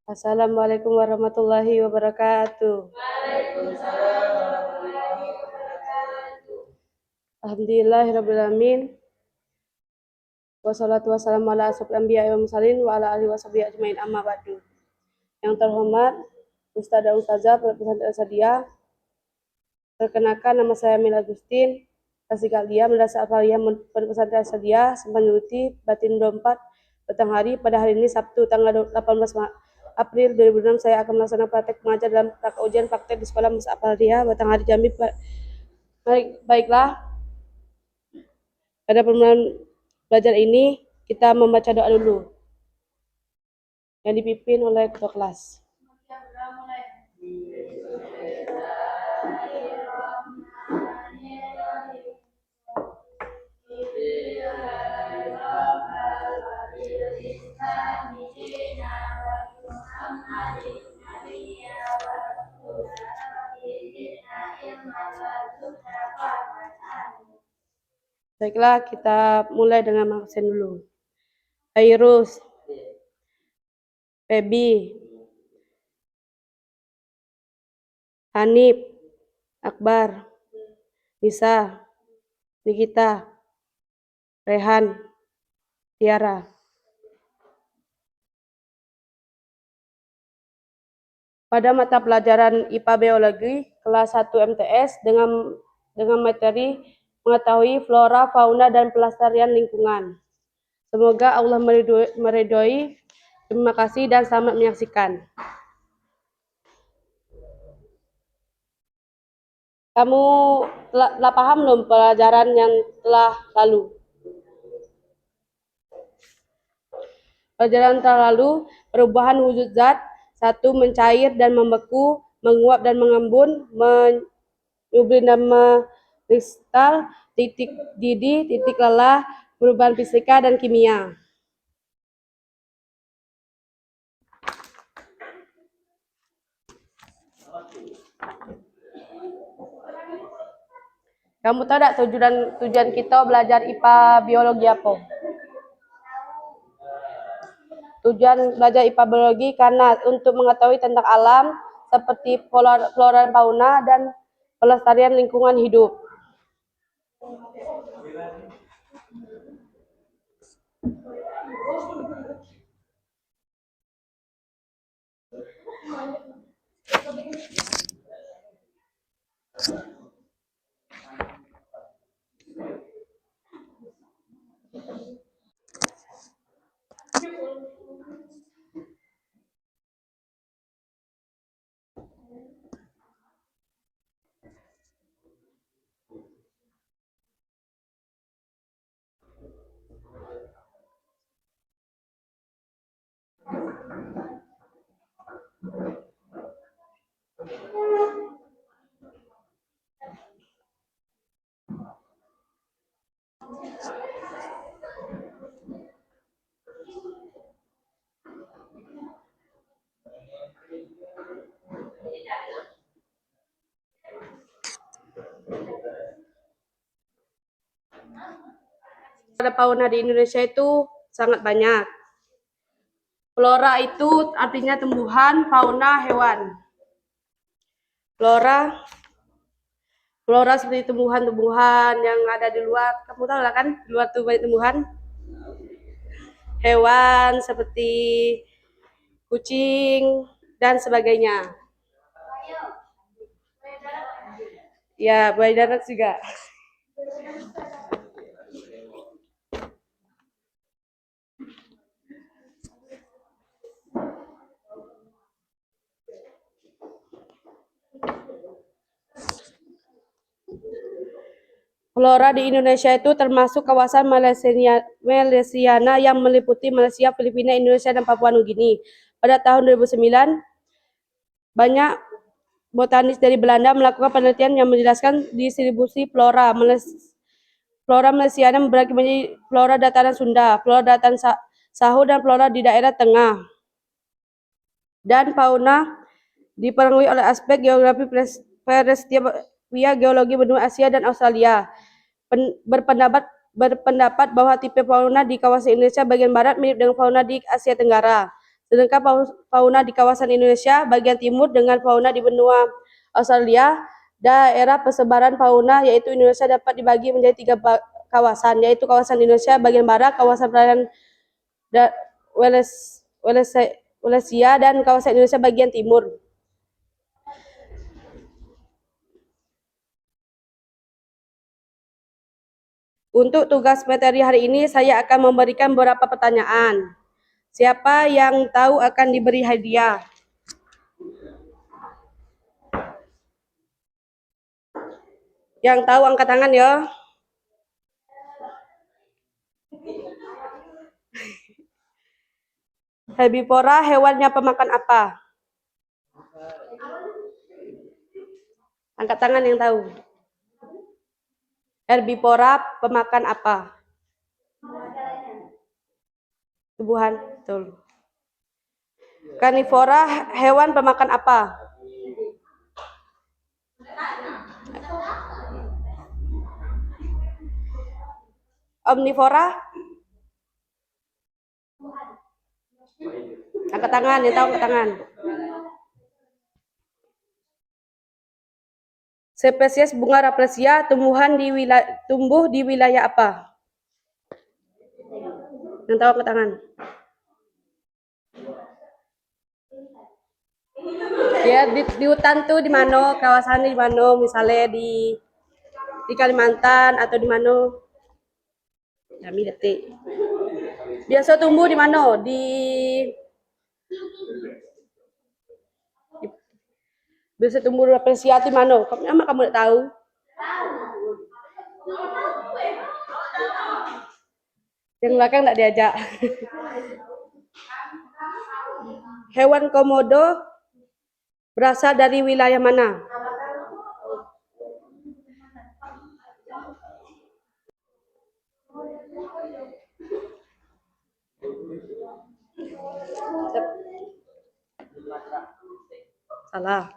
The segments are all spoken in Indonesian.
Assalamualaikum warahmatullahi wabarakatuh. Alhamdulillahirabbil alamin. Wassalatu wassalamu ala asyrofil anbiya'i wal mursalin wa ala alihi washabihi ajmain amma ba'du. Yang terhormat Ustaz dan Ustazah Pesantren Al-Sadiah. Perkenalkan, nama saya Mila Agustin, Tasik Alia, Madrasah Al-Faliyah Pesantren Al-Sadiah, Simpang Juruti, Batin 24, petang hari. Pada hari ini Sabtu tanggal 18 April 2006 saya akan melaksanakan praktek mengajar dalam ujian praktek di sekolah Madrasah Al-Faliyah Batang Hari Jambi. Baiklah, pada permulaan belajar ini kita membaca doa dulu yang dipimpin oleh ketua kelas. Baiklah, kita mulai dengan absen dulu. Airus, Febi, Hanif, Akbar, Nisa, Nikita, Rehan, Tiara. Pada mata pelajaran IPA Biologi kelas 1 MTS dengan materi mengetahui flora, fauna, dan pelestarian lingkungan. Semoga Allah meridhoi. Terima kasih dan selamat menyaksikan. Kamu telah paham belum pelajaran yang telah lalu? Pelajaran telah lalu, perubahan wujud zat, 1. Mencair dan membeku, menguap dan mengembun, menyublim dan mengkristal, titik didih, titik lelah, perubahan fisika dan kimia. Kamu tahu tak tujuan kita belajar IPA biologi apa? Tujuan belajar IPA biologi karena untuk mengetahui tentang alam seperti flora dan fauna dan pelestarian lingkungan hidup. Pada fauna di Indonesia itu sangat banyak. Flora itu artinya tumbuhan, fauna hewan. Flora seperti tumbuhan-tumbuhan yang ada di luar. Kamu tahu lah kan, di luar tuh banyak tumbuhan. Hewan seperti kucing dan sebagainya. Ya, buaya darat juga. Flora di Indonesia itu termasuk kawasan Malaysiana yang meliputi Malaysia, Filipina, Indonesia, dan Papua Nugini. Pada tahun 2009, banyak botanis dari Belanda melakukan penelitian yang menjelaskan distribusi flora. Flora Malaysiana membagi menjadi flora dataran Sunda, flora dataran Sahu, dan flora di daerah tengah. Dan fauna dipengaruhi oleh aspek geografi geologi benua Asia dan Australia. Berpendapat bahwa tipe fauna di kawasan Indonesia bagian barat mirip dengan fauna di Asia Tenggara. Sedangkan fauna di kawasan Indonesia bagian timur dengan fauna di benua Australia, daerah persebaran fauna yaitu Indonesia dapat dibagi menjadi 3 kawasan, yaitu kawasan Indonesia bagian barat, kawasan perairan Wallacea, dan kawasan Indonesia bagian timur. Untuk tugas materi hari ini, saya akan memberikan beberapa pertanyaan. Siapa yang tahu akan diberi hadiah? Yang tahu angkat tangan ya. Herbivora hewannya pemakan apa? Angkat tangan yang tahu. Herbivora pemakan apa? Tumbuhan, betul. Karnivora hewan pemakan apa? Omnivora? Angkat tangan, yang tahu angkat tangan. Spesies bunga rafflesia tumbuh di wilayah apa? Yang tahu angkat tangan. Ya, di hutan tuh di mana? Kawasannya di mana? Misalnya di Kalimantan atau di mana? Kami detik. Biasa tumbuh di mana? Biasa tumbuh rafflesia di mana? Kamu tidak tahu? Yang belakang tidak diajak. Hewan komodo berasal dari wilayah mana? Salah.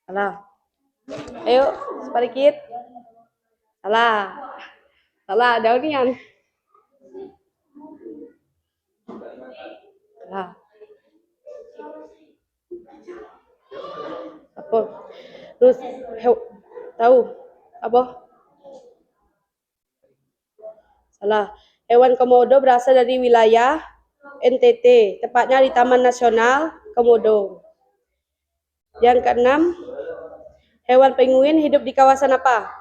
Salah. Ayo, sedikit. Salah. Salah, daunian. Salah. Apa? Terus tahu apa? Salah. Hewan komodo berasal dari wilayah NTT, tepatnya di Taman Nasional Komodo. Yang keenam, hewan penguin hidup di kawasan apa?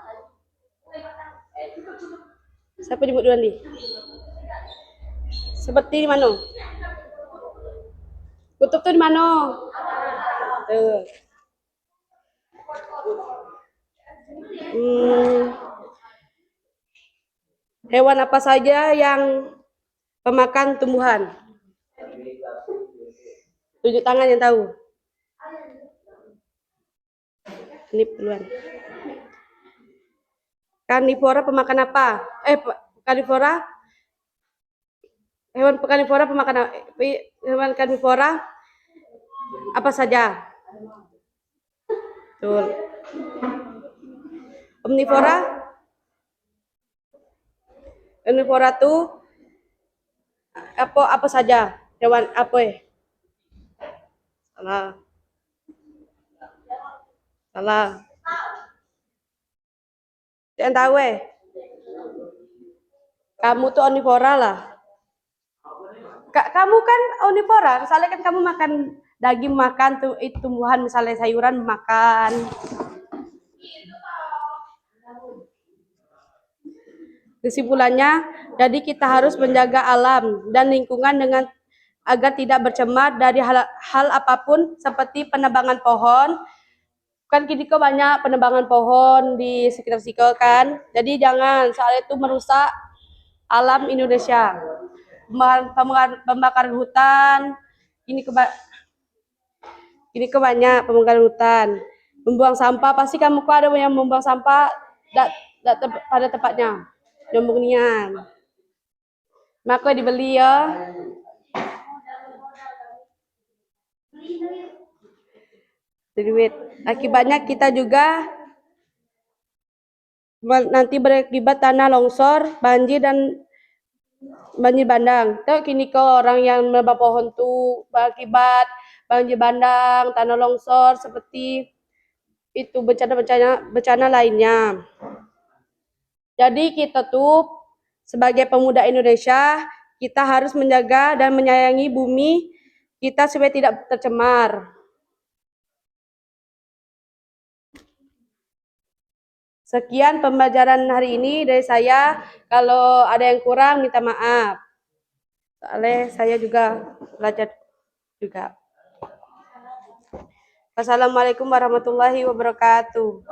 Siapa nyebut duluan nih? Seperti di mana? Kutub tuh di mana? Hewan apa saja yang pemakan tumbuhan? Tunjuk tangan yang tahu. Ini duluan. Karnivora pemakan apa? Karnivora? Hewan karnivora pemakan hewan karnivora apa saja? Betul. Omnivora? Omnivora tuh apa saja? Hewan apa? Salah. Salah. Yang tahu kamu tuh omnivora lah. Kamu kan omnivora, misalnya kan kamu makan daging, makan tuh tumbuhan, misalnya sayuran makan. Kesimpulannya, jadi kita harus menjaga alam dan lingkungan dengan agar tidak bercemar dari hal apapun seperti penebangan pohon. Kan kini kok banyak penebangan pohon di sekitar Siko kan. Jadi jangan, soalnya itu merusak alam Indonesia. Pembakaran hutan, ini banyak pembakaran hutan. Membuang sampah, pasti kamu kok ada yang membuang sampah pada tempatnya. Jombong nian. Maka dibeli ya. Duit. Akibatnya kita juga nanti berakibat tanah longsor, banjir, dan banjir bandang. Tahu kini kau orang yang menebang pohon tuh berakibat banjir bandang, tanah longsor seperti itu bencana lainnya. Jadi kita tuh sebagai pemuda Indonesia, kita harus menjaga dan menyayangi bumi kita supaya tidak tercemar. Sekian pembelajaran hari ini dari saya. Kalau ada yang kurang, minta maaf. Soalnya saya juga belajar juga. Wassalamualaikum warahmatullahi wabarakatuh.